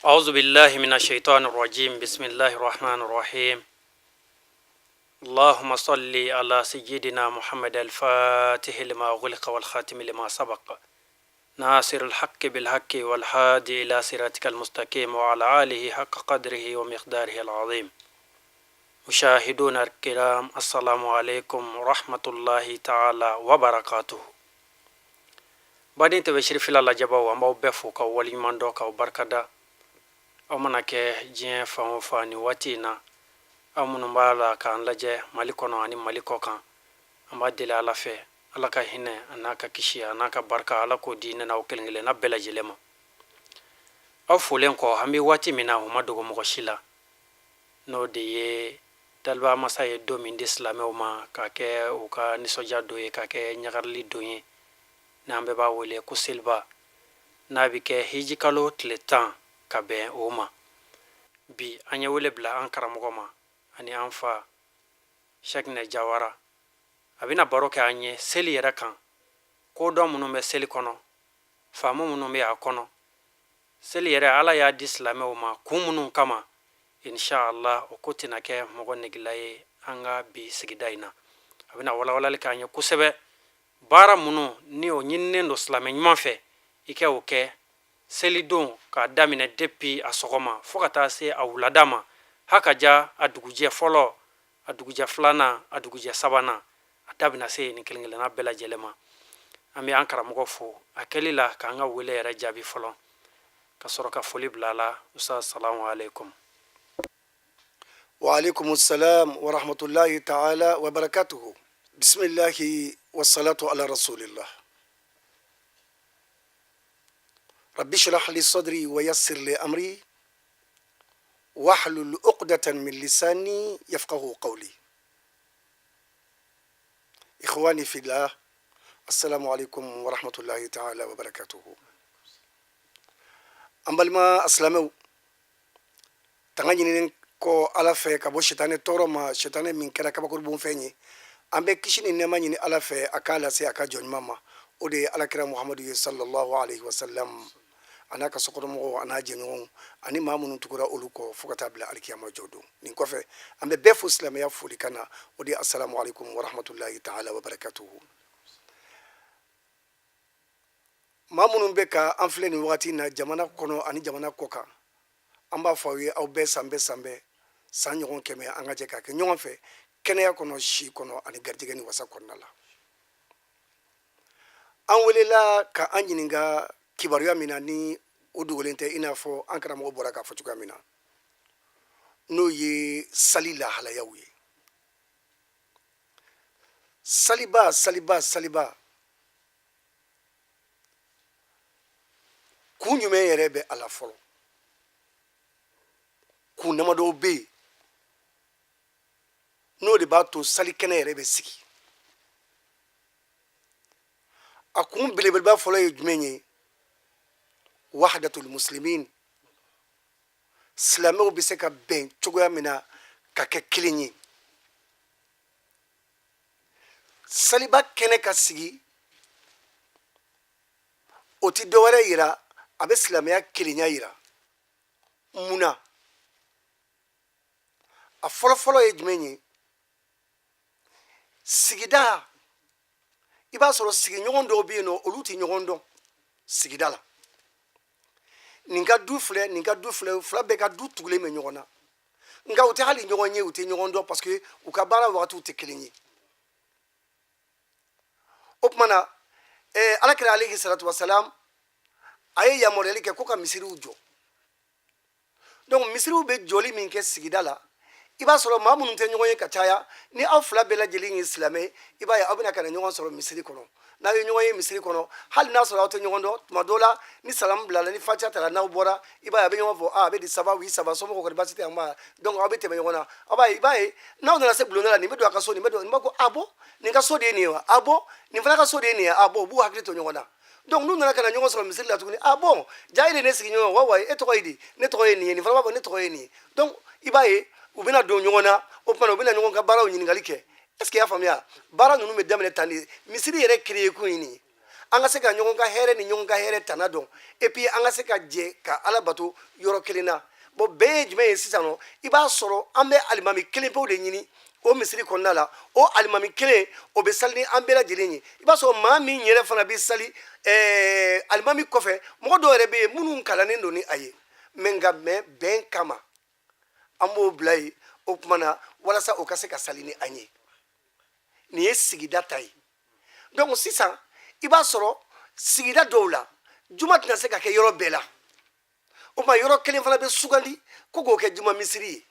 أعوذ بالله من الشيطان الرجيم. بسم الله الرحمن الرحيم. اللهم صل على سيدنا محمد الفاتح لما أغلق والخاتم لما سبق ناصر الحق بالحق والهادي إلى صراطك المستقيم وعلى آله حق قدره ومقداره العظيم. مشاهدون الكرام، السلام عليكم ورحمة الله تعالى وبركاته. بعدين تبشر في الله جبا وما بفوك ولي من دوك وبركدا أمنا كجين فاني واتينا أمنا بالا كان لجه مالكونا أني مالكو كان أما دل على في على كهنة أناك كشيا أناك بركة على كودين أو كلنجل نبلا جلما أو فلانكو همي واتي منا هما دوغو مغشيلا no de dalba masay domin d'islam ma kake o ka nisoja doye kake nyagarli doye nambe ba wole ku silba nabi ke hijikalo tletan kabe oma bi anya wole bla an karamogoma ani anfa shakne jawara abina baroke anye seli yera kan ko do munu me seli kono famu munu me akono seli yera ala ya d'islam ma kumunu kama inshallah o kotina ke mogo negilaye anga bi sigidaina abina wala likanya kusebe bara munu ni o nyinne ndo islame nymanfe ike oke selidon ka damine depi asogoma fokata se awuladama hakaja aduguje folo aduguje flana aduguje sabana adabina se ni kelingela na bela jelema ami ankara mogo fo akelila ka anga wele era jabi folo ka soroka foli blala usa assalamu alaikum. وعليكم السلام ورحمة الله تعالى وبركاته. بسم الله والصلاة على رسول الله. ربي اشرح لي صدري ويسر لي أمري واحلل عقدة من لساني يفقه قولي. إخواني في الله، السلام عليكم ورحمة الله تعالى وبركاته. أمبل ما أسلموا تغني ko ala fe ka bo shetane toro ma shetane min kera ka bakor bun fenyi ambe kishini nema nyini ala fe akala se aka jon mama ode ala kira muhammadu sallallahu alaihi wasallam anaka sokodo mo ana jengon ani mamunun tukura oluko fukata bla alkiyama jodo nin ko fe ambe be fu islam ya fuli kana ode assalamu alaikum wa rahmatullahi ta'ala wa barakatuh. Mamunun be ka anfleni wakati na jamana kono ani jamana koka amba fawe au be sambe san ɲɔgɔn kɛmɛ an ka jɛ ka kɛ ɲɔgɔn fɛ kɛnɛya kɔnɔ si kɔnɔ ani garijɛgɛ ni wasa kɔnɔna la. An welela ka an ɲininka kibaruya min na ni o dogolen tɛ i n'a fɔ an karamɔgɔ bɔra k'a fɔ cogoya min na n'o ye sali lahalayaw ye. Saliba kun jumɛn yɛrɛ bɛ a la fɔlɔ? Kun dama dɔw bɛ yen n'o de b'a to sali kɛnɛ yɛrɛ bɛ sigi. A kun belebeleba fɔlɔ ye jumɛn ye? Wahdatul muslimin, silamɛw bɛ se ka bɛn cogoya min na ka kɛ kelen ye. Saliba kɛnɛ ka sigi o tɛ dɔwɛrɛ yira, a bɛ silamɛya kelenya yira. Munna? A fɔlɔ ye jumɛn ye? Sigida. I b'a sɔrɔ sigiɲɔgɔn dɔw bɛ yen nɔ olu tɛ ɲɔgɔn dɔn sigida la. Nin ka du filɛ fila bɛɛ ka du tugulen bɛ ɲɔgɔn na nka u tɛ hali ɲɔgɔn ye, u tɛ ɲɔgɔn dɔn parce que u ka baara wagatiw tɛ kelen ye. O tuma na alakira alayhi salatu wasalam a ye yamaruyali kɛ ko ka misiriw jɔ. Donc misiriw bɛ jɔli min kɛ sigida la i b'a sɔrɔ maa minnu tɛ ɲɔgɔn ye ka caya, ni aw fila bɛɛ lajɛlen ye silamɛ i b'a ye aw bɛna ka na ɲɔgɔn sɔrɔ misiri kɔnɔ. N'aw ye ɲɔgɔn ye misiri kɔnɔ hali n'a sɔrɔ aw tɛ ɲɔgɔn dɔn, tuma dɔw la ni salamu bilala ni fatiha tara n'aw bɔra i b'a ye a bɛ ɲɔgɔn fɔ a bɛ di saba wi saba somɔgɔw kɔni baasi tɛ yan ma, donc aw bɛ tɛmɛ ɲɔgɔn na. I b'a ye n'aw nana se bulonda la nin bɛ don a ka so, nin bɛ don, nin b'a ko a bɔ nin ka so de ye nin ye wa, a bɔ nin fana ka so de ye nin ye, a bɔ u b'u hakili to ɲɔgɔn na. Donc n'u nana ka na ɲɔgɔn sɔrɔ misiri la tuguni, a bɔn jaa e de ne sigi ɲɔgɔn wa wa e tɔgɔ ye di, ne tɔgɔ ye nin ye, nin fana b'a fɔ ne tɔgɔ ye nin ye. Donc i b'a ye u bɛna don ɲɔgɔn na, o tuma na u bɛna ɲɔgɔn ka baaraw ɲininkali kɛ. est ce que y'a faamuya baara ninnu bɛ daminɛ tan de misiri yɛrɛ créé kun ye nin ye an ka se ka ɲɔgɔn ka hɛrɛ ni ɲɔgɔn ka hɛrɛ tana dɔn et puis an ka se ka jɛ ka ala bato yɔrɔ kelen na bon bɛn ye jumɛn ye sisan nɔ i b'a sɔrɔ an bɛ alimami kelen pewu de ɲini o misiri kɔnɔna la o alimami kelen o bɛ sali ni an bɛɛ lajɛlen ye i b'a sɔrɔ maa min yɛrɛ fana bɛ sali alimami kɔfɛ mɔgɔ dɔw yɛrɛ bɛ yen minnu kalannen don ni a ye nka bɛn kama an b'o bila yen o tuma na walasa o ka se ka sali ni an ye nin ye sigida ta ye donc sisan i b'a sɔrɔ sigida dɔw la juma tɛna se ka kɛ yɔrɔ bɛɛ la o tuma yɔrɔ kelen fana bɛ sugandi ko k'o kɛ juma misiri ye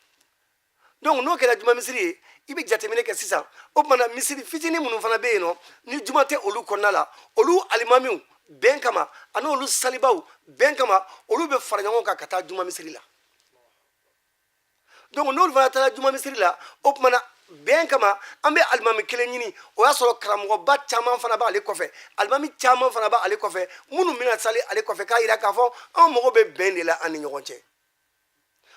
donc n'o kɛra juma misiri ye i bɛ jateminɛ kɛ sisan o tuma na misiri fitinin minnu fana bɛ yen nɔ ni juma tɛ olu kɔnɔna la olu alimamiw bɛn kama ani olu salibaw bɛn kama olu bɛ fara ɲɔgɔn kan ka taa juma misiri la donc n'olu fana taara juma misiri la o tuma na bɛn kama an bɛ alimami kelen ɲini o y'a sɔrɔ karamɔgɔba caman fana b'ale kɔfɛ alimami caman fana b'ale kɔfɛ minnu bɛna sali ale kɔfɛ k'a yira k'a fɔ anw mago bɛ bɛn de la an ni ɲɔgɔn cɛ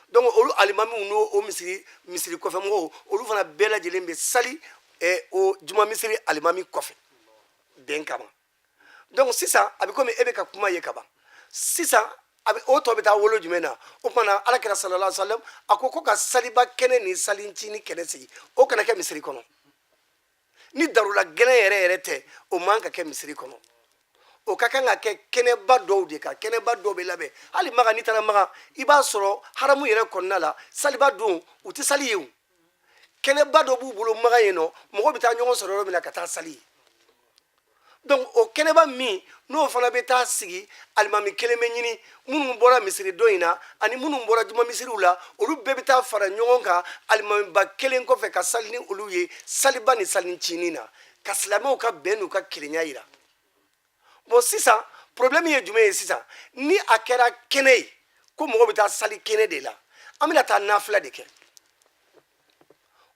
donc olu alimamiw n'o misiri kɔfɛ mɔgɔw olu fana bɛɛ lajɛlen bɛ sali o juma misiri alimami kɔfɛ bɛn kama donc sisan a bɛ komi e bɛ ka kuma ye ka ban sisan o tɔ bɛ taa wolo jumɛn na o tuma na alakira sallallahu alaihi wa sallam a ko ka saliba kɛnɛ ni salincinin kɛnɛ sigi o kana kɛ misiri kɔnɔ ni darula gɛlɛn yɛrɛ yɛrɛ tɛ o man ka kɛ misiri kɔnɔ o ka kan ka kɛ kɛnɛba dɔw de kan kɛnɛba dɔw bɛ labɛn hali maga n'i taara maga i b'a sɔrɔ haramu yɛrɛ kɔnɔna la saliba don u tɛ sali ye o kɛnɛba dɔ b'u bolo maga yen nɔ mɔgɔw bɛ taa ɲɔgɔn sɔrɔ yɔrɔ min na ka taa sali ye donc o kɛnɛba min n'o fana bɛ taa sigi alimami kelen bɛ ɲini minnu bɔra misiri dɔ in na ani minnu bɔra juma misiriw la olu bɛɛ bɛ taa fara ɲɔgɔn kan alimamiba kelen kɔfɛ ka sali ni olu ye saliba ni salincinin na ka silamɛw ka bɛn n'u ka kelenya yira bon sisan problème ye jumɛn ye sisan ni a kɛra kɛnɛ ye ko mɔgɔw bɛ taa sali kɛnɛ de la an bɛna taa nafila de kɛ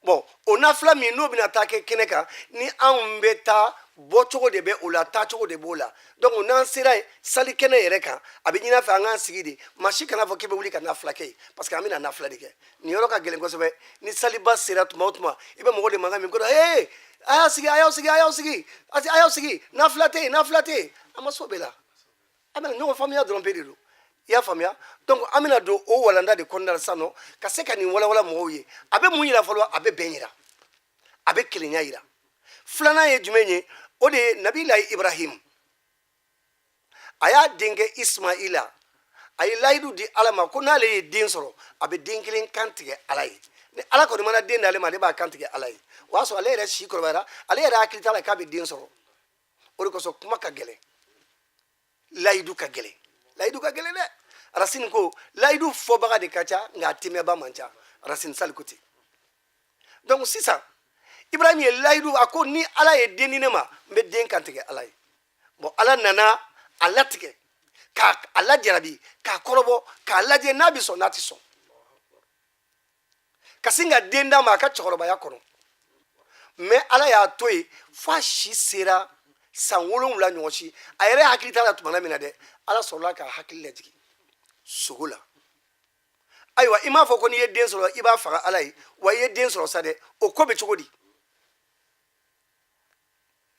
bon o nafila min n'o bɛna taa kɛ kɛnɛ kan ni anw bɛ taa bɔcogo de bɛ o la taacogo de b'o la donc n'an sera sali kɛnɛ yɛrɛ kan a bɛ ɲini a fɛ an k'an sigi de maa si kana fɔ k'i bɛ wuli ka nafila kɛ yen parce que an bɛna nafila de kɛ nin yɔrɔ ka gɛlɛn kosɛbɛ ni saliba sera tuma o tuma i bɛ mɔgɔw de mankan min ko a y'a sigi a y'aw sigi a y'aw sigi a y'aw sigi nafila tɛ yen nafila tɛ yen an ma s'o bɛɛ la an bɛna ɲɔgɔn faamuya dɔrɔn pe de don i y'a faamuya donc an bɛna don o walanda de kɔnɔna la sisan nɔ ka se ka nin walawala mɔgɔw ye a bɛ mun yira fɔlɔ a bɛ bɛn yira a bɛ kelenya yira filanan ye jumɛn ye o de ye nabilayi ibrahim a y'a denkɛ ismaila a ye layidu di ala ma ko n'ale ye den sɔrɔ a bɛ den kelen kan tigɛ ala ye ni ala kɔni mana den d'ale ma ale b'a kan tigɛ ala ye o y'a sɔrɔ ale yɛrɛ si kɔrɔbayara ale yɛrɛ hakili t'a la k'a bɛ den sɔrɔ o de kosɔn kuma ka gɛlɛn layidu ka gɛlɛn dɛ arasini ko layidu fɔbaga de ka ca nka a tɛmɛba man ca arasini sali ko ten donc sisan ibrahim ye layidu a ko ni ala ye den di ne ma n bɛ den kan tigɛ ala ye bon ala nana a latigɛ k'a lajarabi k'a kɔrɔbɔ k'a lajɛ n'a bɛ sɔn n'a tɛ sɔn ka sin ka den d'a ma a ka cɛkɔrɔbaya kɔnɔ mais ala y'a to yen fo a si sera san 7 ɲɔgɔn si a yɛrɛ hakili t'a la tuma min na dɛ ala sɔrɔla ka hakili lajigin sogo la ayiwa i m'a fɔ ko n'i ye den sɔrɔ i b'a faga ala ye wa i ye den sɔrɔ sa dɛ o ko bɛ cogo di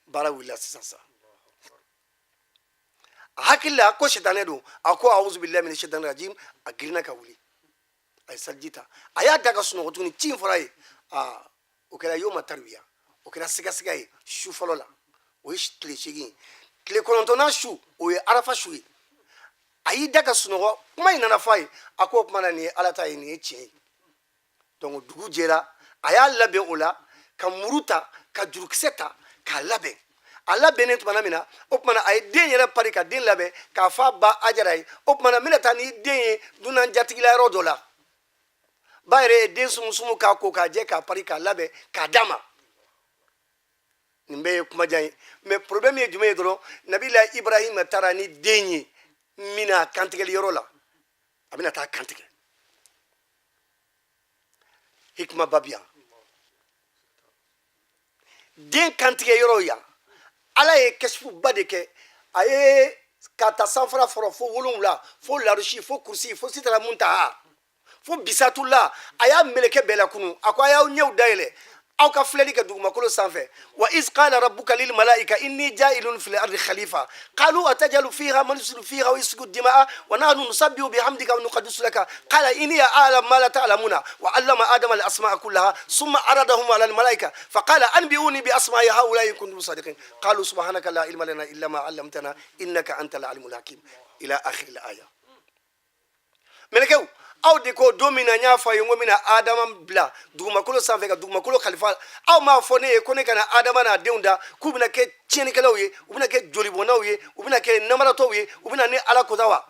baara wulila sisan sa a hakili la ko sitanɛ don a ko awuzu billahi mina shaitani rajim a girinna ka wuli a ye saliji ta a y'a da ka sunɔgɔ tuguni ci in fɔra a ye o kɛra yoma tarwiya o kɛra sigasɛgɛ ye su fɔlɔ la o ye tile 8 ye tile 9nan su o ye arafa su ye a y'i da ka sunɔgɔ kuma in nana fɔ a ye a ko o kuma na nin ye ala ta ye nin ye tiɲɛ ye donc dugu jɛra a y'a labɛn o la ka muru ta ka jurukisɛ ta k'a labɛn a labɛnnen tuma min na o tuma a ye den yɛrɛ pari ka den labɛn k'a fɔ a ba ajara ye o tuma n bɛna taa ni den ye dunan jatigila yɔrɔ dɔ la ba yɛrɛ ye den sumusumu k'a ko k'a jɛ k'a pari k'a labɛn k'a d'a ma nin bɛɛ ye kumajan ye mais problème ye jumɛn ye dɔrɔn nabila ibrahima taara ni den ye mina kantigɛli yɔrɔ la a bɛna taa kantigɛ hikima ba bi yan den kantigɛ yɔrɔ yan ala ye kɛsifuba de kɛ a ye ka ta sanfara fɔlɔ fo 7 fo larusi fo kursi fo sitara muntaha fo bisatula a y'a meleke bɛɛ la kunu a ko a y'aw ɲɛw dayɛlɛ aw ka filɛli kɛ dugumakolo sanfɛ wa iz qala rabbuka lil malaika inni ja'ilun fil ardi khalifa qalu atajalu fiha man yusrifu fiha wa yasfiku dima'a wa nahnu nusabbihu bihamdika wa nuqaddisu laka qala inni a'lamu ma la ta'lamuna wa 'allama adama al asma'a kullaha thumma aradahum 'ala al malaika faqala anbi'uni bi asma'i ha'ula'i in kuntum sadiqin qalu subhanaka la ilma lana illa ma 'allamtana innaka antal alimul hakim ila akhir al aya. Melekɛw aw de ko don min na n y'a fɔ a ye n ko bɛna adama bila dugumakolo sanfɛ ka dugumakolo kalifa aw m'a fɔ ne ye ko ne kana adama n'a denw da k'u bɛna kɛ tiɲɛnikɛlaw ye u bɛna kɛ jolibɔnnaw ye u bɛna kɛ namaratɔw ye u bɛna ne ala kota wa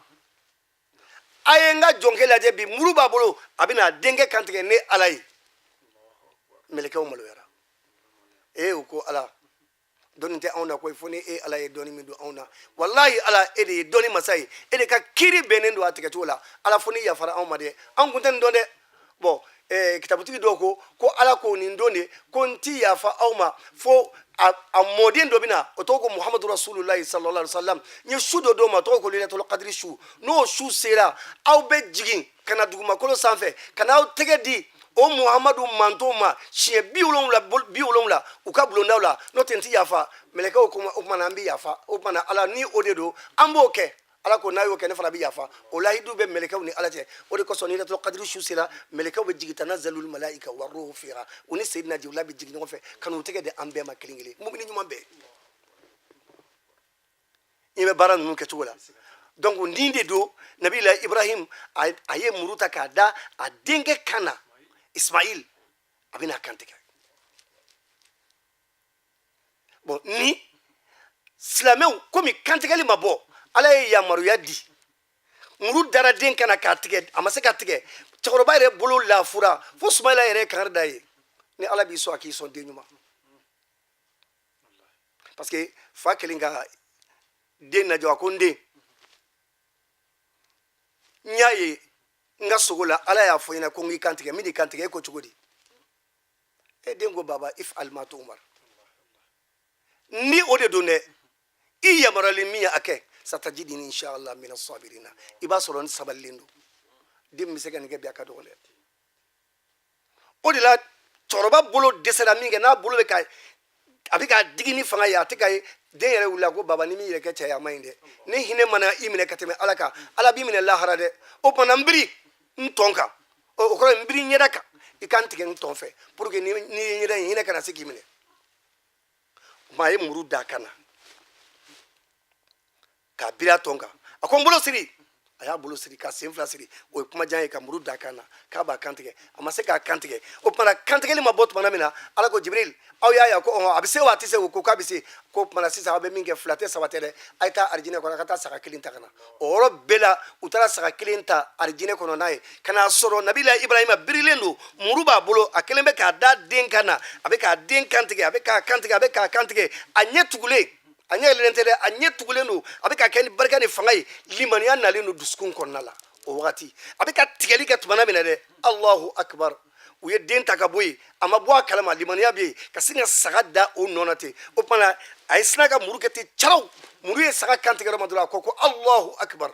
a ye n ka jɔnkɛ lajɛ bi muru b'a bolo a bɛna denkɛ kantigɛ ne ala ye mɛlɛkɛw maloyara u ko ala dɔnni tɛ anw na koyi fo ni e ala ye dɔnni min don anw na walahi ala e de ye dɔnni masa ye e de ka kiiri bɛnnen don a tigɛcogo la ala fo ni yafara anw ma dɛ anw kun tɛ nin dɔn dɛ bɔn kitabutigi dɔw ko ala ko nin don de ko n ti yafa aw ma fo a mɔden dɔ bɛ na o tɔgɔ ko muhamadu rasulullahi sallallahu alaihi wa sallam n ye su dɔ d'o ma tɔgɔ ko lailatul qadri su n'o su sera aw bɛ jigin ka na dugumakolo sanfɛ ka na aw tɛgɛ di o muhamadu manto ma siɲɛ 70 u ka bulondaw la n'o tɛ n ti yafa mɛlɛkɛw ko o kumana an bɛ yafa o kumana ala ni o de don an b'o kɛ ala ko n'a y'o kɛ ne fana bɛ yafa o lahidu bɛ mɛlɛkɛw ni ala cɛ o de kosɔn ni lailatul qadri su sera mɛlɛkɛw bɛ jigin tanazzalul malaika warruhu fiha u ni sayidina jibrila bɛ jigin ɲɔgɔn fɛ ka n'u tɛgɛ di an bɛɛ ma kelen kelen mumini ɲuman bɛɛ i bɛ baara ninnu kɛcogo la donc nin de don nabila ibrahim a ye muru ta k'a da a denkɛ kan na Ismail a bɛna kantigɛ bon ni silamɛw komi kantigɛli ma bɔ ala ye yamaruya di muru dara den kana k'a tigɛ a ma se ka tigɛ cɛkɔrɔba yɛrɛ bolo lafura fo Sumayila yɛrɛ ye kangari da ye ni ala b'i sɔn a k'i sɔn den ɲuman parce que fa kɛlen ka den lajɛ a ko n den n y'a ye n ka sogo la ala y'a fɔ ɲɛna ko n k'i kantigɛ n bɛ n'i kantigɛ e ko cogo di den ko baba if alima umar ni o de don dɛ i yamaruyalen min ye a kɛ satajidini inshallah mina sabirina i b'a sɔrɔ n sabalilen don den bɛ se ka nin kɛ bi a ka dɔgɔ dɛ o de la cɛkɔrɔba bolo dɛsɛra min kɛ n'a bolo bɛ ka a bɛ ka digi ni fanga ye a tɛ ka ye den yɛrɛ wulila ko baba ni min yɛrɛ kɛ cɛ ye a ma ɲi dɛ ni hinɛ mana i minɛ ka tɛmɛ ala kan ala b'i minɛ lahara dɛ o kumana n biri n tɔn kan o kɔrɔ n biri ɲɛda kan i kan tigɛ n tɔn fɛ pour que ni ye ɲɛda in hinɛ kana se k'i minɛ maa ye muru da kan na k'a biri a tɔn kan a ko n bolo siri a y'a bolo siri ka sen fila siri o ye kumajan ye ka muru da kan na k'a b'a kantigɛ a ma se k'a kantigɛ o tumana kantigɛli ma bɔ tumana min na ala ko jibril aw y'a ye ko a bɛ se wa a tɛ se o ko k'a bɛ se ko tumana sisan aw bɛ min kɛ fila tɛ saba tɛ dɛ a ye taa arijinɛ kɔnɔ a ka taa saga kelen ta ka na o yɔrɔ bɛɛ la u taara saga kelen ta arijinɛ kɔnɔ n'a ye ka n'a sɔrɔ nabila ibrahima birilen don muru b'a bolo a kelen bɛ k'a da den kan na a bɛ k'a den kantigɛ a bɛ k'a kantigɛ a bɛ k'a kantigɛ a ɲɛ tugulen a ɲɛ yɛlɛlen tɛ dɛ a ɲɛ tugulen don a bɛ ka kɛ ni barika ni fanga ye limaniya nalen don dusukun kɔnɔna la o wagati a bɛ ka tigɛli kɛ tumana min na dɛ allahu akbar u ye den ta ka bɔ yen a ma bɔ a kalama limaniya bɛ yen ka sin ka saga da o nɔ na ten o tumana a ye sina ka muru kɛ ten caraw muru ye saga kantigɛ yɔrɔ ma dɔrɔn a ko allahu akbar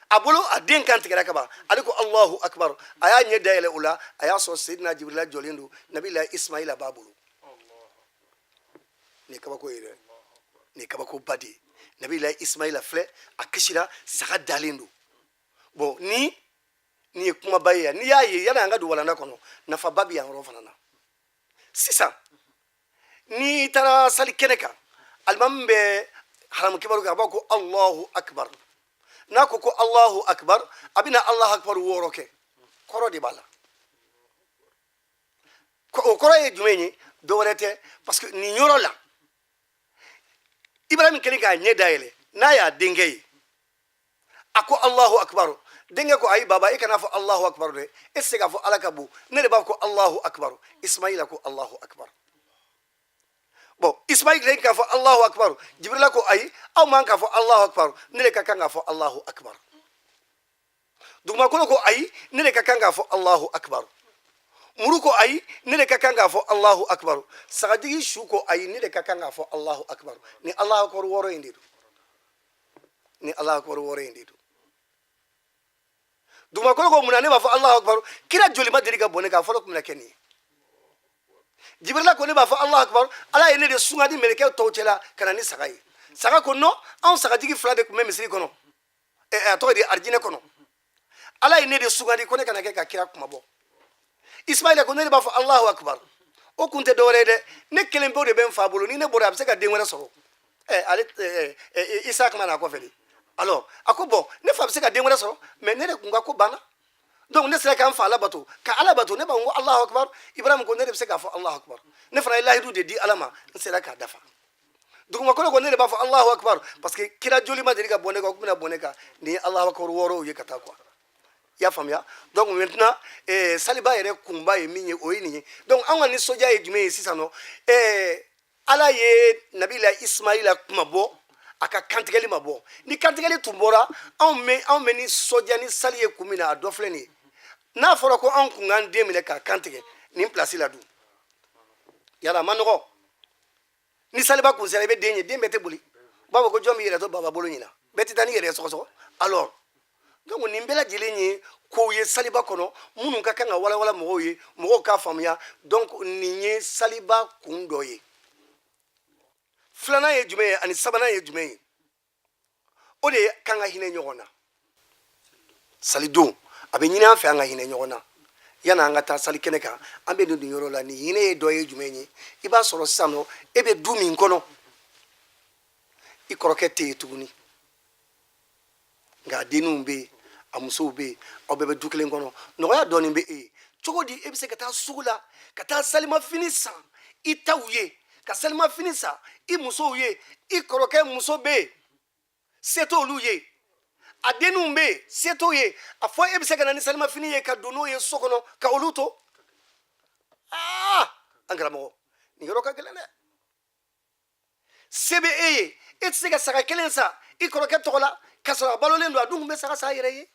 a bolo a den kantigɛra ka ban ale ko allahu akbar a y'a ɲɛ dayɛlɛ o la a y'a sɔrɔ sayidina jibrila jɔlen don nabila ismaila b'a bolo nin ye kabako ye dɛ nin ye kabako ba de ye nabila ismaila filɛ a kisira saga dalen don bon nin ye kumaba ye yan n'i y'a ye yanni an ka don walanda kɔnɔ nafaba bɛ yan yɔrɔ fana na sisan n'i taara sali kɛnɛ kan alimami bɛ haramu kibaru kɛ a b'a ko allahu akbar n'a ko allahu akbar a bɛna allahu akbar 6 kɛ kɔrɔ de b'a la o kɔrɔ ye jumɛn ye dɔwɛrɛ tɛ parce que nin yɔrɔ la ibrahim kelen k'a ɲɛ dayɛlɛ n'a y'a denkɛ ye a ko allahu akbar denkɛ ko ayi baba e kana fɔ allahu akbar dɛ e tɛ se k'a fɔ ala ka bon ne de b'a fɔ ko allahu akbar ismaila ko allahu akbar bon ismaila kelen k'a fɔ allahu akbar jibrila ko ayi aw man k'a fɔ allahu akbar ne de ka kan k'a fɔ allahu akbar dugumakolo ko ayi ne de ka kan k'a fɔ allahu akbar muru ko ayi ne de ka kan k'a fɔ allahu akbar sagajigi su ko ayi ne de ka kan k'a fɔ allahu akbar ni allahu akbar 6 in de don ni allahu akbar 6 in de don dugumakolo ko munna ne b'a fɔ allahu akbar kira joli ma deli ka bɔ ne kan fɔlɔ tun bɛna kɛ nin ye jibrila ko ne b'a fɔ Allahu akbar ala ye ne de sungadi melekɛ tɔw cɛla ka na ni saga ye saga ko non anw sagajigi 2 de tun bɛ misiri kɔnɔ a tɔgɔ de arijinɛ kɔnɔ ala ye ne de sungadi ko ne kana kɛ ka kira kuma bɔ Ismaila ko ne de b'a fɔ Allahu akbar o kun tɛ dɔwɛrɛ ye dɛ ne kelen pewu de bɛ n fa bolo ni ne bɔra a bɛ se ka den wɛrɛ sɔrɔ Isa kuma na kɔfɛ de alors a ko bon ne fa bɛ se ka den wɛrɛ sɔrɔ mais ne de kun ka ko banna donc ne sera k'an fa ala bato ka ala bato ne b'a fɔ Allahu akbar Ibrahima ko ne de bɛ se k'a fɔ Allahu akbar ne fana ye lahidu de di ala ma n sera k'a dafa dugumakolo ko ne de b'a fɔ Allahu akbar parce que kira joli ma deli ka bɔ ne kan o bɛna bɔ ne kan nin ye Allahu akbar 6 ye ka taa quoi i y'a faamuya donc maintenant saliba yɛrɛ kunba ye min ye o ye nin ye donc an ka nisɔndiya ye jumɛn ye sisan nɔ ala ye nabila Ismaila kuma bɔ a ka kantigɛli ma bɔ ni kantigɛli tun bɔra anw bɛ nisɔndiya ni sali ye kun min na a dɔ filɛ nin ye n'a fɔra ko anw kun k'an den minɛ k'a kantigɛ nin place la dun yala a ma nɔgɔ ni saliba kun sera i bɛ den ye den bɛɛ tɛ boli u b'a fɔ ko jɔn b'i yɛrɛ to baba bolo ɲina bɛɛ tɛ taa ni yɛrɛ ye sɔgɔsɔgɔ alors donc nin bɛɛ lajɛlen ye kow ye saliba kɔnɔ minnu ka kan ka walawala mɔgɔw ye mɔgɔw k'a faamuya donc nin ye saliba kun dɔ ye filanan ye jumɛn ye ani sabanan ye jumɛn ye o de kan ka hinɛ ɲɔgɔn na salidon a bɛ ɲini an fɛ an ka hinɛ ɲɔgɔn na yanni an ka taa sali kɛnɛ kan an bɛ nin yɔrɔ la nin hinɛ ye dɔ ye jumɛn ye i b'a sɔrɔ sisan nɔ e bɛ du min kɔnɔ i kɔrɔkɛ tɛ yen tuguni nka a denninw bɛ yen a musow bɛ yen aw bɛɛ bɛ du kelen kɔnɔ nɔgɔya dɔɔnin bɛ e ye cogo di e bɛ se ka taa sugu la ka taa salimafini san i taw ye ka salimafini san i musow ye i kɔrɔkɛ muso bɛ yen se t'olu ye a denninw bɛ yen se t'o ye a fɔ e bɛ se ka na ni salimafini ye ka don n'o ye so kɔnɔ ka olu to an karamɔgɔ nin yɔrɔ ka gɛlɛn dɛ se bɛ e ye e tɛ se ka saga kelen san i kɔrɔkɛ tɔgɔ la ka sɔrɔ a balolen don a dun tun bɛ saga san a yɛrɛ ye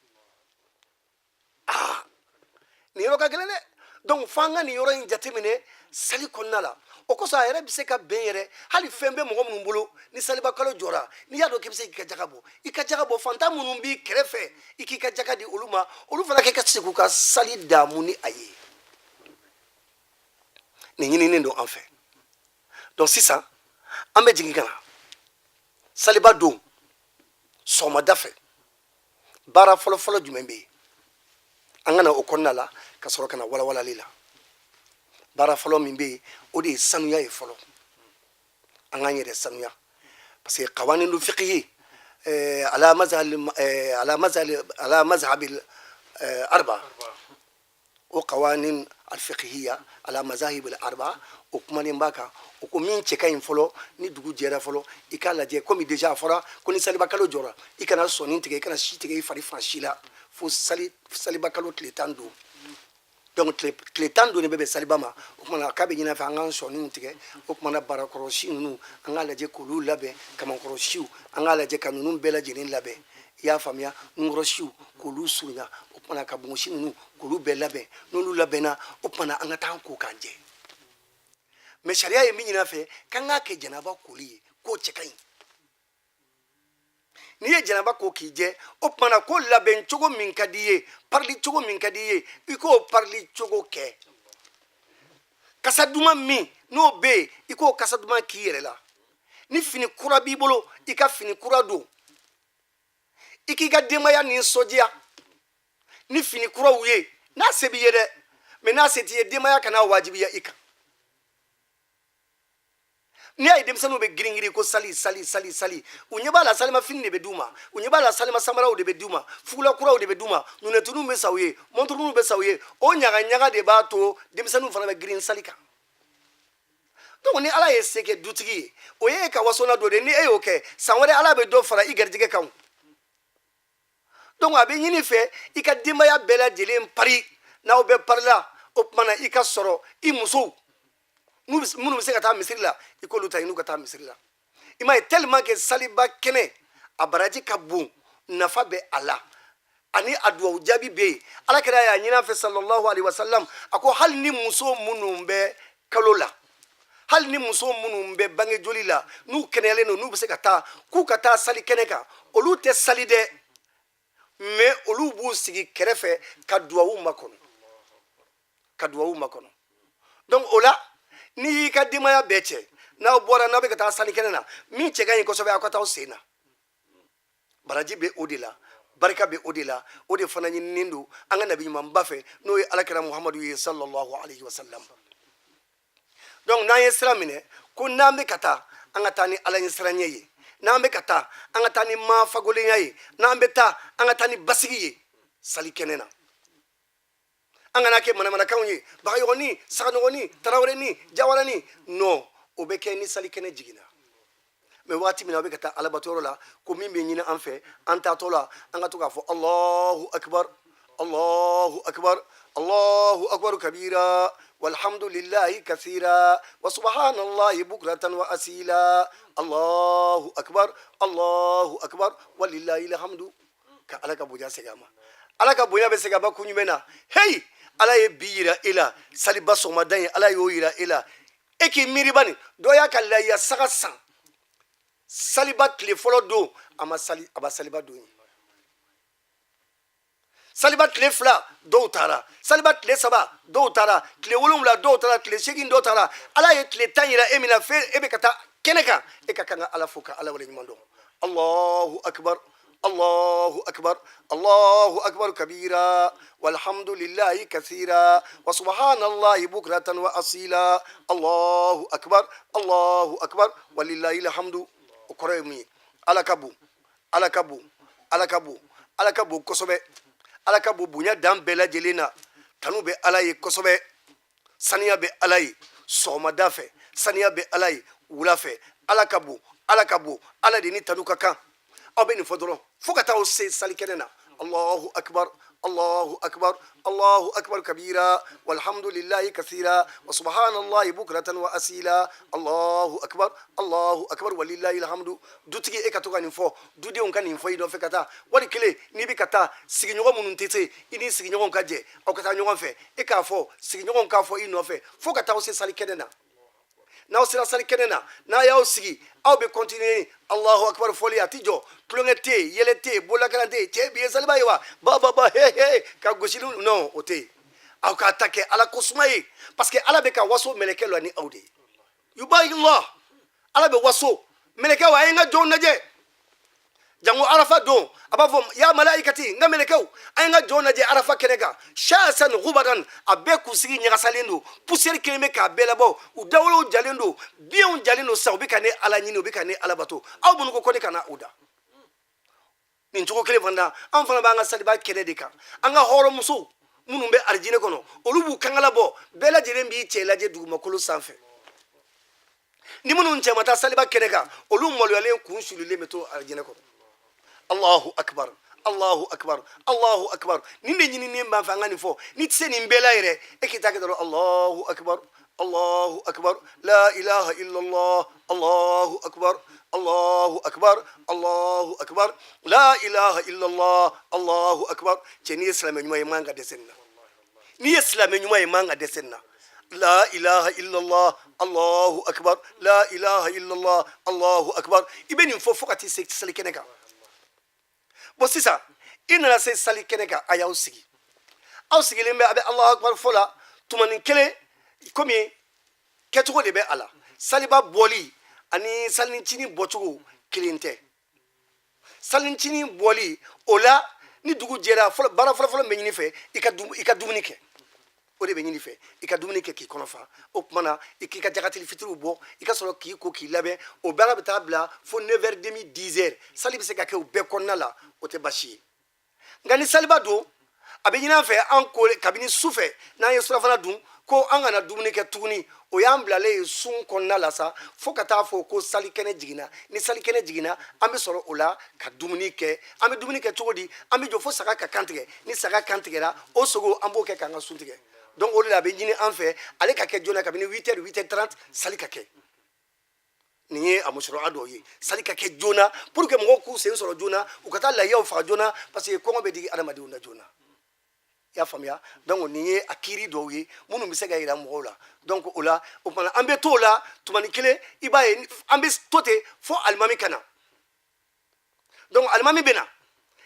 nin yɔrɔ ka gɛlɛn dɛ donc f'an ka nin yɔrɔ in jateminɛ sali kɔnɔna la o kosɔn a yɛrɛ bɛ se ka bɛn yɛrɛ hali fɛn bɛ mɔgɔ minnu bolo ni saliba kalo jɔra n'i y'a dɔn k'i bɛ se k'i ka jaga bɔ i ka jaga bɔ fantan minnu b'i kɛrɛfɛ i k'i ka jaga di olu ma olu fana k'i ka se k'u ka sali daamu ni a ye nin ɲininen don an fɛ donc sisan an bɛ jigin ka na saliba don sɔgɔmada fɛ baara fɔlɔfɔlɔ jumɛn bɛ yen an ka na o kɔnɔna la ka sɔrɔ ka na walawalali la baara fɔlɔ min bɛ yen o de ye sanuya ye fɔlɔ an k'an yɛrɛ sanuya parce que qawanidu fiqhi ala mazhabi arba o qawanin alfiqhiya ala mazahib arba o kumanen b'a kan o ko min cɛ ka ɲi fɔlɔ ni dugu jɛra fɔlɔ i k'a lajɛ komi déjà a fɔra ko ni saliba kalo jɔra i kana sɔni tigɛ i kana si tigɛ i fari fan si la fo saliba kalo tile 10 don donc tile 10 don de bɛ bɛn saliba ma o kumana k'a bɛ ɲin'a fɛ an k'an sɔniw tigɛ o kumana barakɔrɔsi ninnu an k'a lajɛ k'olu labɛn kamankɔrɔsiw an k'a lajɛ ka ninnu bɛɛ lajɛlen labɛn i y'a faamuya nunkɔrɔsiw k'olu surunya o kumana ka bongosi ninnu k'olu bɛɛ labɛn n'olu labɛnna o kumana an ka taa an ko k'an jɛ mais sariya ye min ɲin'a fɛ k'an k'a kɛ janaba koli ye k'o cɛ ka ɲi n'i ye janaba ko k'i jɛ o tumana ko labɛn cogo min ka di i ye parili cogo min ka di i ye i k'o parili cogo kɛ kasa duman min n'o bɛ yen i k'o kasa duman k'i yɛrɛ la ni fini kura b'i bolo i ka fini kura don i k'i ka denbaya nisɔndiya ni fini kuraw ye n'a se b'i ye dɛ mais n'a se t'i ye denbaya kana wajibiya i kan n'i y'a ye denmisɛnninw bɛ girin-girin ko sali u ɲɛ b'a la salimafini de bɛ d'u ma u ɲɛ b'a la salima samaraw de bɛ d'u ma fugula kuraw de bɛ d'u ma nunɛtuniw bɛ sa u ye monturuniw bɛ sa u ye o ɲaga-ɲaga de b'a to denmisɛnninw fana bɛ girin sali kan donc ni ala ye se kɛ dutigi ye o ye e ka wasona dɔ de ni e y'o kɛ san wɛrɛ ala bɛ dɔ fara i garijɛgɛ kan donc a bɛ ɲini fɛ i ka denbaya bɛɛ lajɛlen pari n'aw bɛɛ parila o tumana i ka sɔrɔ i musow minnu bɛ se ka taa misiri la i k'olu ta n'u ka taa misiri la i m'a ye tellement que saliba kɛnɛ a baraji ka bon nafa bɛ a la ani a duwawu jaabi bɛ yen alakira y'a ɲini an fɛ sallallahu alaihi wasallam a ko hali ni muso minnu bɛ kalo la hali ni muso minnu bɛ bange joli la n'u kɛnɛyalen don n'u bɛ se ka taa k'u ka taa sali kɛnɛ kan olu tɛ sali dɛ mais olu b'u sigi kɛrɛfɛ ka duwawu makɔnɔ donc o la ni y'i ka denbaya bɛɛ cɛ n'aw bɔra n'aw bɛ ka taa salikɛnɛ na min cɛ ka ɲi kosɛbɛ aw ka taa aw sen na baraji bɛ o de la barika bɛ o de la o de fana ɲininen don an ka nabi ɲumanba fɛ n'o ye alakira muhamadu ye sallallahu alaihi wasallam donc n'an ye sira minɛ ko n'an bɛ ka taa an ka taa ni ala ɲɛ siranɲɛ ye n'an bɛ ka taa an ka taa ni maafagolenya ye n'an bɛ taa an ka taa ni basigi ye salikɛnɛ na an kana kɛ manamanakanw ye bagayɔgɔni saganɔgɔni taraweleni jawarani non o bɛ kɛ ni salikɛnɛ jiginna mais waati min na aw bɛ ka taa alabatɔyɔrɔ la ko min bɛ ɲini an fɛ an taatɔ la an ka to k'a fɔ allahu akbar allahu akbar allahu akbar kabira walhamdulillahi kathira wa subhanallahi bukratan wa asila allahu akbar walillahi alhamdu ka ala ka bonya segin a ma ala ka bonya bɛ segin a ma kun jumɛn na hey ala ye bi yira e la saliba sɔgɔmada ye ala y'o yira e la e k'i miiri bani dɔ y'a ka lahiya saga san saliba tile fɔlɔ don a ba saliba don ye saliba tile fila dɔw taara saliba tile saba dɔw taara tile wolonwula dɔw taara tile seegin dɔw taara ala ye tile 10 yira e min na fɛ e bɛ ka taa kɛnɛ kan e ka kan ka ala fo ka ala waleɲuman dɔn allahu akbar الله أكبر الله أكبر كبيرا والحمد لله كثيرا وسبحان الله بكرة وأصيلا الله أكبر ولله الحمد أكرمي على كبو كسبة على كبو بنيا دام بلا جلنا تنو بألاي كسبة سنيا بألاي صوم دافع سنيا بألاي ولافع على كبو على ديني تنو كان aw bɛ nin fɔ dɔrɔn fo ka taa aw se salikɛnɛ na allahu akbar kabira walhamdulillahi kathira wa subhanallahi bukratan wa asila allahu akbar walillahi alhamdu dutigi e ka to ka nin fɔ dudenw ka nin fɔ i nɔfɛ ka taa wali kelen n'i bɛ ka taa sigiɲɔgɔn minnu tɛ se i ni sigiɲɔgɔn ka jɛ aw ka taa ɲɔgɔn fɛ e k'a fɔ sigiɲɔgɔn k'a fɔ i nɔfɛ fo ka taa aw se salikɛnɛ na n'aw sera salikɛnɛ na n'a y'aw sigi aw bɛ continuer allahu akbar fɔli a ti jɔ tulonkɛ tɛ yen yɛlɛ tɛ yen bolakalan tɛ yen cɛ bi ye saliba ye wa ba he ka gosili non o tɛ yen aw k'a ta kɛ ala ko suma ye parce que ala bɛ ka waso mɛlɛkɛ la ni aw de ye yubayillah ala bɛ waso mɛlɛkɛw a ye n ka jɔnw lajɛ jango arafa don a b'a fɔ ya malaikati n ka mɛlɛkɛw a ye n ka jɔnw lajɛ arafa kɛnɛ kan shasan gubadan a bɛɛ kunsigi ɲagasalen don poussière kelen bɛ k'a bɛɛ labɔ u dawolow jalen don biyɛnw jalen don sisan u bɛ ka ne ala ɲini u bɛ ka ne ala bato aw minnu ko ne ka na u da nin cogo kelen fana na an fana b'an ka saliba kɛnɛ de kan an ka hɔrɔnmusow minnu bɛ arijinɛ kɔnɔ olu b'u kangala bɔ bɛɛ lajɛlen b'i cɛ lajɛ dugumakolo sanfɛ ni minnu cɛ ma taa saliba kɛnɛ kan olu maloyalen kun sulilen bɛ to arijinɛ kɔnɔ allahu akbar nin de ɲininen b'an fɛ an ka nin fɔ ni tɛ se nin bɛɛ la yɛrɛ e k'i ta kɛ dɔrɔn allahu akbar la ilaha illallah allahu akbar la ilaha illallah allahu akbar cɛ n'i ye silamɛ ɲuman ye man ka dɛsɛ nin na n'i ye silamɛ ɲuman ye man ka dɛsɛ nin na la ilaha illallah allahu akbar la ilaha illallah allahu akbar i bɛ nin fɔ ka t'i se salikɛnɛ kan bon sisan i nana se salikɛnɛ kan a y'aw sigi aw sigilen bɛ a bɛ allahu akbar fɔ la tumanin kelen komi kɛcogo de bɛ a la saliba bɔli ani salinicini bɔcogo kelen tɛ salinicini bɔli o la ni dugu jɛra baara fɔlɔfɔlɔ bɛ ɲini fɛ i ka dumuni kɛ o de bɛ ɲini fɛ i ka dumuni kɛ k'i kɔnɔ fa o tuma na i k'i ka jagatili fitiriw bɔ i ka sɔrɔ k'i ko k'i labɛn o baara bɛ taa bila fo 9h30 10h sali bɛ se ka kɛ o bɛɛ kɔnɔna la o tɛ baasi ye nka ni saliba don a bɛ ɲini an fɛ an ko kabini su fɛ n'an ye surafana dun ko an kana dumuni kɛ tuguni o y'an bilalen ye sun kɔnɔna la sa fo ka taa fɔ ko salikɛnɛ jiginna ni salikɛnɛ jiginna an bɛ sɔrɔ o la ka dumuni kɛ an bɛ dumuni kɛ cogo di an bɛ jɔ fo saga ka kan tigɛ ni saga kan tigɛra o sogo an b'o kɛ k'an ka sun tigɛ donc o de la a bɛ ɲini an fɛ ale ka kɛ joona kabini 8h 8h30 sali ka kɛ nin ye a musɔrɔya dɔw ye sali ka kɛ joona pour que mɔgɔw k'u sen sɔrɔ joona u ka taa lahiyaw faga joona parce que kɔngɔ bɛ digi adamadenw na joona i y'a faamuya donc nin ye a kiiri dɔw ye minnu bɛ se ka yira mɔgɔw la donc o la o tuma an bɛ to o la tumani kelen i b'a ye an bɛ to ten fo alimami ka na donc alimami bɛ na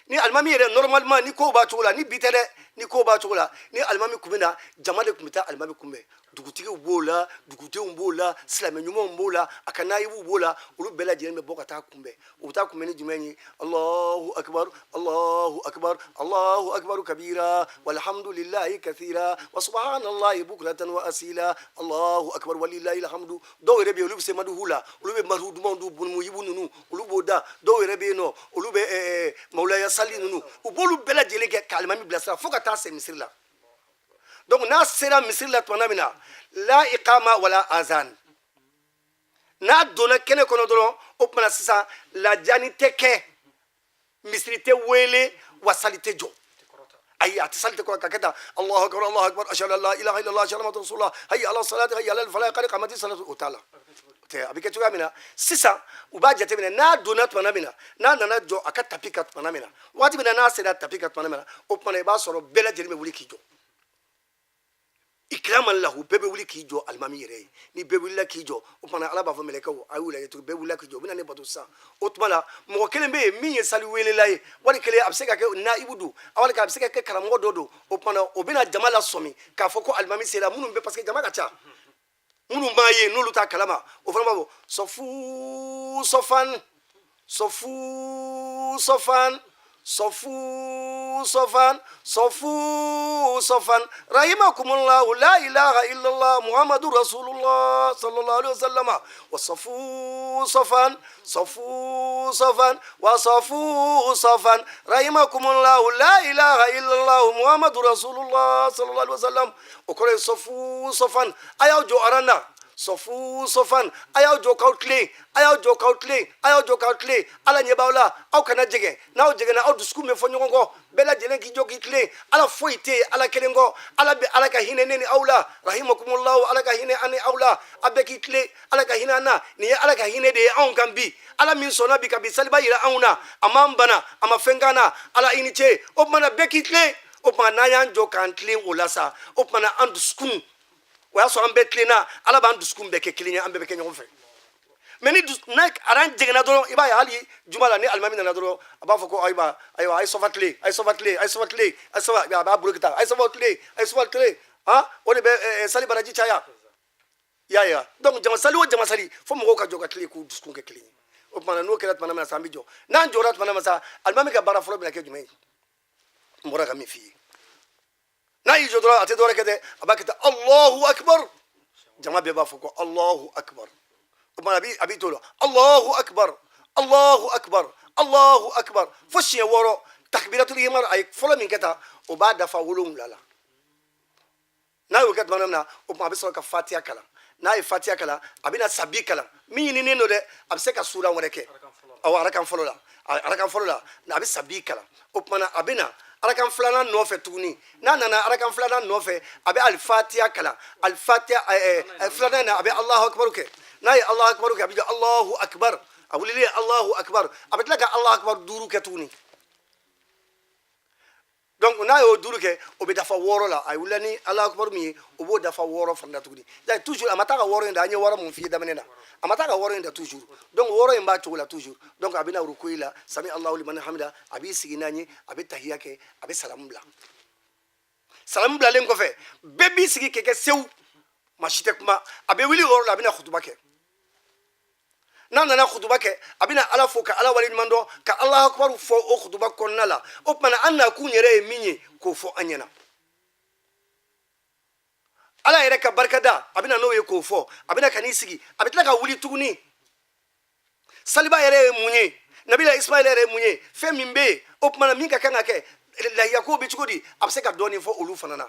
ni alimami yɛrɛ normalement ni ko b'a cogo la ni bi tɛ dɛ ni ko b'a cogo la ni alimami kun bɛ na jama de kun bɛ taa alimami kunbɛn dugutigiw b'o la dugudenw b'o la silamɛ ɲumanw b'o la a ka nayibuw b'o la olu bɛɛ lajɛlen bɛ bɔ ka taa kunbɛn u bɛ taa kunbɛn ni jumɛn ye Allahu akbar Allahu akbar Allahu akbar kabira walhamdulillahi kathira wa subhanallahi bukratan wa asila Allahu akbar walillahi alhamdu dɔw yɛrɛ bɛ yen olu bɛ se maduhu la olu bɛ maduhu dumanw du bunumuyibu ninnu olu b'o da dɔw yɛrɛ bɛ yen nɔ olu bɛ mawulaya sali ninnu u b'olu bɛɛ lajɛlen kɛ ka alimami bilasira fo ka taa se misiri la donc n'a sera misiri la tuma min na la iqama wala azan n'a donna kɛnɛ kɔnɔ dɔrɔn o tuma sisan lajani tɛ kɛ misiri tɛ wele wa sali tɛ jɔ ayi a tɛ sali tɛ kɔrɔ ka kɛ tan Allahu akbar ashhadu an la ilaha illallah ashhadu anna muhammadan rasulullah hayya ala salati hayya ala falah qad qamati salatu o t'a la a bɛ kɛ cogoya min na sisan u b'a jateminɛ n'a donna tuma min na n'a nana jɔ a ka tapi kan tuma min na waati min na n'a sera tapi kan tuma min na o tuma i b'a sɔrɔ bɛɛ lajɛlen bɛ wuli k'i jɔ ikraman lahu bɛɛ bɛ wuli k'i jɔ alimami yɛrɛ ye ni bɛɛ wulila k'i jɔ o tuma ala b'a fɔ mɛlɛkɛw a y'u lajɛ tugun bɛɛ wulila k'i jɔ u bɛ na ne bato sisan o tuma la mɔgɔ kelen bɛ yen min ye sali welela ye wali kelen a bɛ se ka kɛ naibu don wali a bɛ se ka kɛ karamɔgɔ dɔ don o tuma na o bɛ na jama la sɔmi k'a fɔ ko alimami sera minnu bɛ parce que jama ka ca minnu b'a ye n'olu t'a kalama o fana b'a fɔ sɔfu sɔfan sɔfu sɔfan sɔfu sɔfan sɔfu sɔfan rahimakumullahu la ilaha illallah muhammadu rasulullah sallallahu alaihi wasallam wa sɔfu sɔfan sɔfu sɔfan wa sɔfu sɔfan rahimakumullahu la ilaha illallah muhammadu rasulullah sallallahu alaihi wasallam o kɔrɔ ye sɔfu sɔfan a y'aw jɔ aran na sɔfu sɔfan a y'aw jɔ k'aw tilen a y'aw jɔ k'aw tilen a y'aw jɔ k'aw tilen ala ɲɛ b'aw la aw kana jɛgɛ n'aw jɛgɛna aw dusukun bɛ fɔ ɲɔgɔn kɔ bɛɛ lajɛlen k'i jɔ k'i tilen ala foyi tɛ yen ala kelen kɔ ala bɛ ala ka hinɛ ne ni aw la rahimakumullahu ala ka hinɛ an ni aw la a bɛɛ k'i tilen ala ka hinɛ an na nin ye ala ka hinɛ de ye anw kan bi ala min sɔnna bi ka bi saliba yira anw na a m'an bana a ma fɛn k'an na ala i ni ce o tuma na bɛɛ k'i tilen o tuma n'an y'an jɔ k'an tilen o la sa o tuma na an dusukun o y'a sɔrɔ an bɛɛ tilenna ala b'an dusukun bɛɛ kɛ kelen ye an bɛɛ bɛ kɛ ɲɔgɔn fɛ mais ni n'a aran jɛgɛnna dɔrɔn i b'a ye hali juma la ni alimami nana dɔrɔn a b'a fɔ ko ayiwa a ye sɔfa tilen a ye sɔfa tilen a ye sɔfa tilen a ye sɔfa a b'a bolo kɛ tan a ye sɔfa tilen a ye sɔfa tilen o de bɛ sali baraji caya i y'a ye wa donc jama sali o jama sali fo mɔgɔw ka jɔ ka tilen k'u dusukun kɛ kelen ye o tuma na n'o kɛra tuma min na sa an bɛ jɔ n'an jɔra tuma min na sa alimami ka baara fɔlɔ bɛna kɛ jumɛn ye n bɔra ka min f'i ye n'a y'i jɔ dɔrɔn a tɛ dɔwɛrɛ kɛ dɛ a b'a kɛ tan Allahu akbar jama bɛɛ b'a fɔ ko Allahu akbar o tuma a b'i to la Allahu akbar Allahu akbar Allahu akbar fo siɲɛ 6 takbiratul ihram a ye fɔlɔ min kɛ tan o b'a dafa 7 la n'a y'o kɛ tuma min na o tuma a bɛ sɔrɔ ka fatiha kalan n'a ye fatiha kalan a bɛna sabi kalan min ɲininen don dɛ a bɛ se ka sura wɛrɛ kɛ awɔ arakan fɔlɔ la a bɛ sabi kalan o tuma na a bɛ na arakan filanan nɔfɛ tuguni n'a nana arakan filanan nɔfɛ a bɛ alifatiha kalan alifatiha filanan na a bɛ Allahu akbar kɛ n'a ye Allahu akbar kɛ a bɛ jɔ Allahu akbar a wulilen Allahu akbar a bɛ tila ka Allahu akbar 5 kɛ tuguni donc n'a y'o 5 kɛ o bɛ dafa 6 la a ye wuli ni Allahu akbar min ye o b'o dafa 6 fana tuguni toujours a ma taa ka 6 in da an ye 6 mun f'i ye daminɛ na a ma taa ka 6 in da toujours donc 6 in b'a cogo la toujours donc a bɛ na rukuyi la sami Allahu liman hamida a b'i sigi n'an ye a bɛ tahiya kɛ a bɛ salamu bila salamu bilalen kɔfɛ bɛɛ b'i sigi kɛ sewu maa si tɛ kuma a bɛ wuli o yɔrɔ la a bɛ na khutuba kɛ n'a nana khutuba kɛ a bɛna ala fo ka ala waleɲuman dɔn ka Allahu akbar fɔ o khutuba kɔnɔna la o tuma na an nakun yɛrɛ ye min ye k'o fɔ an ɲɛna ala yɛrɛ ka barikada a bɛna n'o ye k'o fɔ a bɛna ka n'i sigi a bɛ tila ka wuli tuguni saliba yɛrɛ ye mun ye nabila ismaila yɛrɛ ye mun ye fɛn min bɛ yen o tuma na min ka kan ka kɛ lahiya ko bɛ cogo di a bɛ se ka dɔɔnin fɔ olu fana na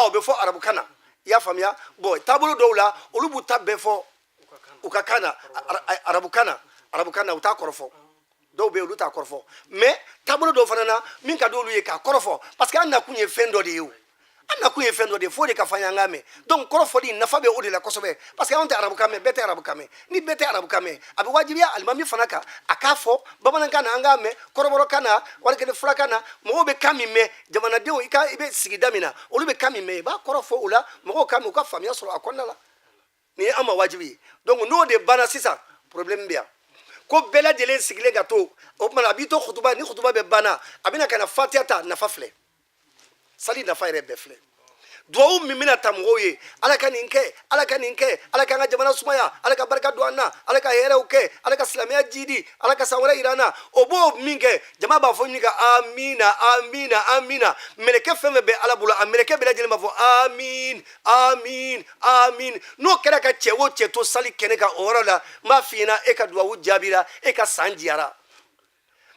o bɛ fɔ arabukan na i y'a faamuya bon taabolo dɔw la olu b'u ta bɛɛ fɔ u ka kan na arabukan na u t'a kɔrɔfɔ dɔw bɛ yen olu t'a kɔrɔfɔ mais taabolo dɔw fana na min ka di olu ye k'a kɔrɔfɔ parce que an nakun ye fɛn dɔ de ye o an nakun ye fɛn dɔ de ye fo de ka fɔ an ye an k'a mɛn donc kɔrɔfɔli nafa bɛ o de la kosɛbɛ parce que anw tɛ arabukan mɛn bɛɛ tɛ arabukan mɛn ni bɛɛ tɛ arabukan mɛn a bɛ wajibiya alimami fana kan a k'a fɔ bamanankan na an k'a mɛn kɔrɔbɔrɔkan na wali kelen fulakan na mɔgɔw bɛ kan min mɛn jamanadenw i bɛ sigida min na olu bɛ kan min mɛn i b'a kɔrɔfɔ o la mɔgɔw kan mɛn u ka faamuya sɔrɔ a kɔnɔna la nin ye an ma wajibi ye donc n'o de banna sisan problème bɛ yan ko bɛɛ lajɛlen sigilen ka to o tuma a b'i to khutuba ni khutuba bɛ banna a bɛna ka na fatiha ta nafa filɛ sali nafa yɛrɛ bɛɛ filɛ duwawu min bɛna ta mɔgɔw ye ala ka nin kɛ ala ka nin kɛ ala ka an ka jamana sumaya ala ka barika don an na ala ka hɛrɛw kɛ ala ka silamɛya jidi ala ka san wɛrɛ yira an na o b'o min kɛ jama b'a fɔ ɲini ka amina amina amina mɛlɛkɛ fɛn fɛn bɛ ala bolo a mɛlɛkɛ bɛɛ lajɛlen b'a fɔ amin amin amin n'o kɛra ka cɛ o cɛ to sali kɛnɛ kan o yɔrɔ la n b'a f'i ɲɛna e ka duwawu jaabira e ka san diyara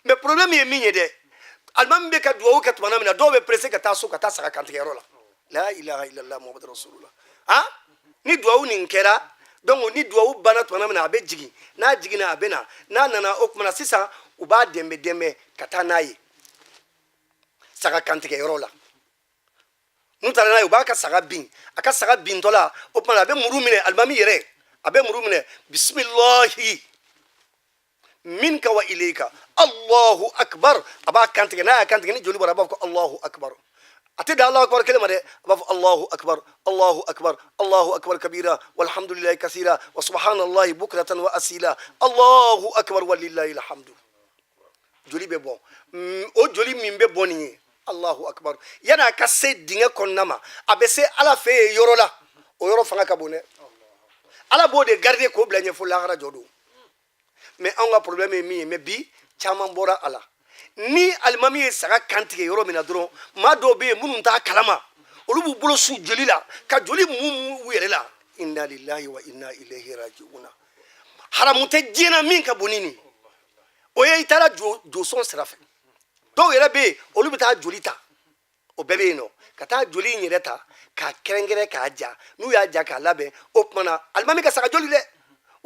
mais problème ye min ye dɛ alimami bɛ ka duwawu kɛ tuma min na dɔw bɛ pressé ka taa so ka taa saga kantigɛyɔrɔ la la ilaha illallah muhammadu rasulullah ni duwawu nin kɛra donc ni duwawu banna tuma min na a bɛ jigin n'a jiginna a bɛ na n'a nana o tuma na sisan u b'a dɛmɛ dɛmɛ ka taa n'a ye saga kantigɛyɔrɔ la n'u taara n'a ye u b'a ka saga bin a ka saga bintɔ la o tuma na a bɛ muru minɛ alimami yɛrɛ a bɛ muru minɛ bisimilahi minka wa ilayka allahu akbar a b'a kantigɛ n'a y'a kantigɛ ni joli bɔra a b'a fɔ ko allahu akbar ate da allahu akbar kelen ma dɛ a b'a fɔ allahu akbar allahu akbar allahu akbar kabira walhamdulillahi kasira wa subhanallahi bukratan wa asila allahu akbar walillahi alhamdu joli bɛ bɔ o joli min bɛ bɔ nin ye allahu akbar yani a ka se dingɛ kɔnɔna ma a bɛ se ala fɛ yen yɔrɔ la o yɔrɔ fanga ka bon dɛ ala b'o de garder k'o bila ɲɛfɔ lahara jɔ don mais anw ka problème ye min ye mais bi caman bɔra a la ni alimami ye saga kantigɛ yɔrɔ min na dɔrɔn maa dɔw bɛ yen minnu t'a kalama olu b'u bolo su joli la ka joli mun u yɛrɛ la inna lillahi wa inna ilayhi raji'un haramu tɛ diɲɛ na min ka bon ni nin o ye i taara josɔn sira fɛ dɔw yɛrɛ bɛ yen olu bɛ taa joli ta o bɛɛ bɛ yen nɔ ka taa joli in yɛrɛ ta k'a kɛrɛnkɛrɛn k'a ja n'u y'a ja k'a labɛn o tuma na alimami ka saga joli dɛ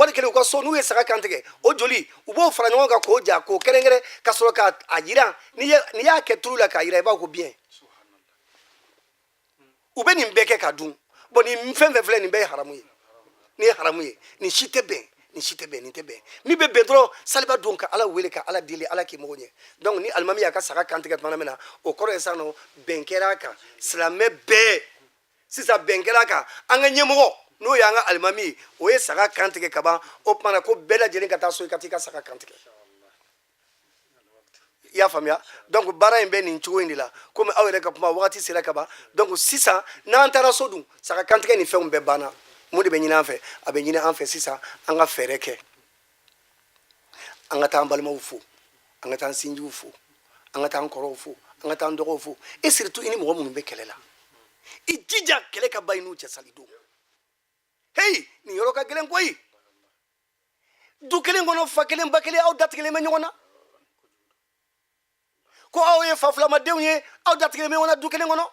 wali kelen u ka so n'u ye saga kantigɛ o joli u b'o fara ɲɔgɔn kan k'o ja k'o kɛrɛnkɛrɛn ka sɔrɔ k'a jira n'i y'a kɛ tulu la k'a jira i b'a fɔ ko bien u bɛ nin bɛɛ kɛ ka dun bon nin fɛn fɛn filɛ nin bɛɛ ye haramu ye nin ye haramu ye nin si tɛ bɛn nin si tɛ bɛn nin tɛ bɛn min bɛ bɛn dɔrɔn saliba don ka ala wele ka ala deli ala k'i mago ɲɛ donc ni alimami y'a ka saga kantigɛ tuma min na o kɔrɔ ye sisan nɔ bɛn kɛra a kan silamɛ bɛɛ sisan bɛn kɛra a kan an ka ɲɛmɔgɔ n'o y'an ka alimami ye o ye saga kantigɛ ka ban o tuma na ko bɛɛ lajɛlen ka taa so i ka t'i ka saga kantigɛ i y'a faamuya donc baara in bɛ nin cogo in de la komi aw yɛrɛ ka kuma wagati sera ka ban donc sisan n'an taara so dun saga kantigɛ ni fɛnw bɛɛ banna mun de bɛ ɲini an fɛ a bɛ ɲini an fɛ sisan an ka fɛɛrɛ kɛ an ka taa an balimaw fo an ka taa an sinjiw fo an ka taa an kɔrɔw fo an ka taa an dɔgɔw fo et surtout i ni mɔgɔ minnu bɛ kɛlɛ la i jija kɛlɛ ka ban i n'u cɛ salidenw hey nin yɔrɔ ka gɛlɛn koyi du kelen kɔnɔ fa kelen ba kelen aw datigɛlen bɛ ɲɔgɔn na ko aw ye fa filamadenw ye aw datigɛlen bɛ ɲɔgɔn na du kelen kɔnɔ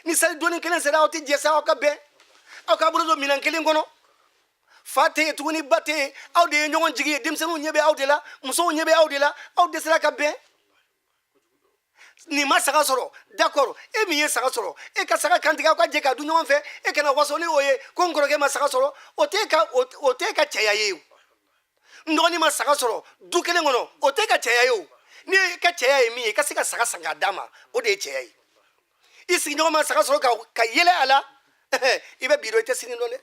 ni sali donni kelen sera aw tɛ jɛ sa aw ka bɛn aw k'a bolo don minɛn kelen kɔnɔ fa tɛ yen tuguni ba tɛ yen aw de ye ɲɔgɔn jigi ye denmisɛnninw ɲɛ bɛ aw de la musow ɲɛ bɛ aw de la aw dɛsɛra ka bɛn nin ma saga sɔrɔ d'accord e min ye saga sɔrɔ e ka saga kantigɛ aw ka jɛ ka dun ɲɔgɔn fɛ e kana waso ni o ye ko n kɔrɔkɛ ma saga sɔrɔ o t'e ka cɛya ye o n dɔgɔnin ma saga sɔrɔ du kelen kɔnɔ o t'e ka cɛya ye o ni e ka cɛya ye min ye i ka se ka saga san k'a d'a ma o de ye cɛya ye i sigiɲɔgɔn ma saga sɔrɔ ka yɛlɛ a la i bɛ bi dɔn i tɛ sini dɔn dɛ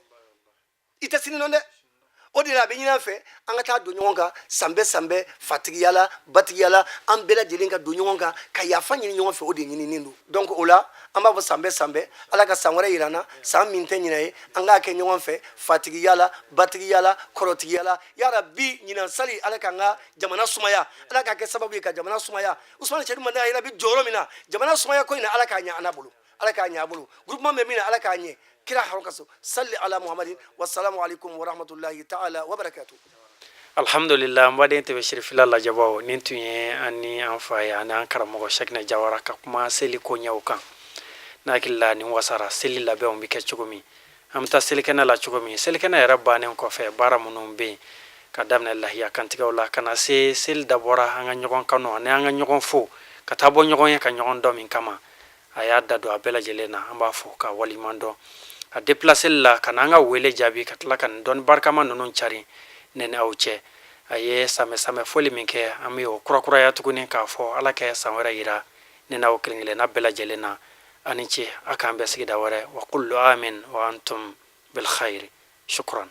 i tɛ sini dɔn dɛ o de la a bɛ ɲini an fɛ an ka taa don ɲɔgɔn kan san bɛɛ san bɛɛ fatigiya la batigiya la an bɛɛ lajɛlen ka don ɲɔgɔn kan ka yafa ɲini ɲɔgɔn fɛ o de ɲininen don donc o la an b'a fɔ san bɛɛ san bɛɛ ala ka san wɛrɛ yira an na san min tɛ ɲinɛ ye an k'a kɛ ɲɔgɔn fɛ fatigiya la batigiya la kɔrɔtigiya la yara bi ɲinan sali ala k'an ka jamana sumaya ala k'a kɛ sababu ye ka jamana sumaya usumani cɛdu mande a yɛrɛ bi jɔyɔrɔ min na jamana sumaya ko in na ala k'a ɲɛ an bolo ala k'a ɲɛ a bolo groupement bɛ min na ala k'a ɲɛ kira haron kaso salli ala muhammadin wassalamu alaikum warahmatullahi ta'ala wa barakatuh alhamdulillah mbaden tebe shirifila la jabaw nin tun ye ani an fa ye ani an karamɔgɔ Shekina Jawara ka kuma seli ko ɲɛw kan n'a hakilila nin wasara seli labɛnw bɛ kɛ cogo min an bɛ taa selikɛnɛ la cogo min selikɛnɛ yɛrɛ bannen kɔfɛ baara minnu bɛ yen ka daminɛ lahiya kantigɛw la ka na se seli dabɔra an ka ɲɔgɔn kanu ani an ka ɲɔgɔn fo ka taa bɔ ɲɔgɔn ye ka ɲɔgɔn dɔn min kama a y'a da don a bɛɛ lajɛlen na an b'a fɔ ka waliɲuman dɔn a déplaceli la ka na an ka wele jaabi ka tila ka nin dɔnni barikama ninnu cari ne ni aw cɛ a ye samɛ foli min kɛ an bɛ o kurakuraya tuguni k'a fɔ ala kɛ san wɛrɛ yira ne n'aw kelen-kelenna bɛɛ lajɛlen na a ni ce a k'an bɛɛ sigida wɛrɛ wa kullu amin wa antum bil khayri shukran